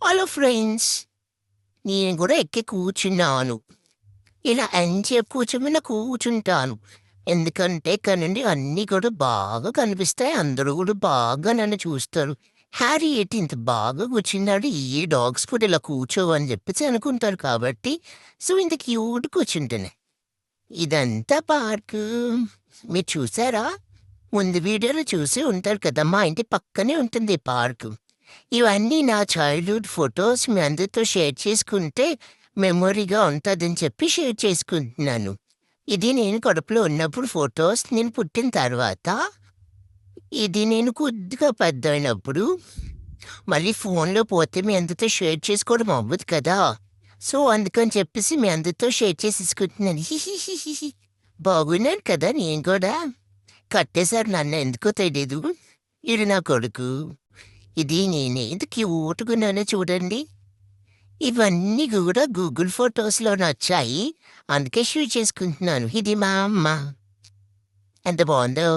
Hello friends, నేను కూడా ఎక్కి కూర్చున్నాను. ఇలా ఎంతసేపు కూర్చుంటాను. ఎందుకంటే ఇక్కడ నుండి అన్నీ కూడా బాగా కనిపిస్తాయి. అందరూ కూడా బాగా నన్ను చూస్తారు. హ్యారీ ఏంటి ఇంత బాగా కూర్చున్నాడు, ఈ డాగ్స్ కూడా ఇలా కూర్చోవు అని చెప్పేసి అనుకుంటారు కాబట్టి సో ఇంత క్యూట్ కూర్చుంటాను. ఇదంతా పార్కు. మీరు చూసారా? ముందు వీడియోలో చూసి ఉంటారు కదా, మా ఇంటి పక్కనే ఉంటుంది ఈ పార్కు. ఇవన్నీ నా చైల్డ్‌హుడ్ ఫోటోస్ మీ అందరితో షేర్ చేసుకుంటే మెమొరీగా ఉంటదని చెప్పి షేర్ చేసుకుంటున్నాను. ఇది నేను కడుపులో ఉన్నప్పుడు ఫోటోస్, నేను పుట్టిన తర్వాత, ఇది నేను కొద్దిగా పెద్దయినప్పుడు. మళ్ళీ ఫోన్‌లో పోతే మీ అందరితో షేర్ చేసుకోవడం అవ్వదు కదా! సో, అందుకని చెప్పేసి మీ అందరితో షేర్ చేసేసుకుంటున్నాను. హిహిహిహిహి. బాగున్నాను కదా నేను కూడా. కట్టేశారు నన్ను ఎందుకో తెలీదు. ఈడు నా కొడుకు. ఇది నేనే. ఎంత క్యూట్‌గున్నానో చూడండి. ఇవన్నీ గూడా గూగుల్ ఫోటోస్‌లో నచ్చాయి. అందుకే షేర్ చేసుకుంటున్నాను. ఇది మా అమ్మ. ఎంత బావుందో.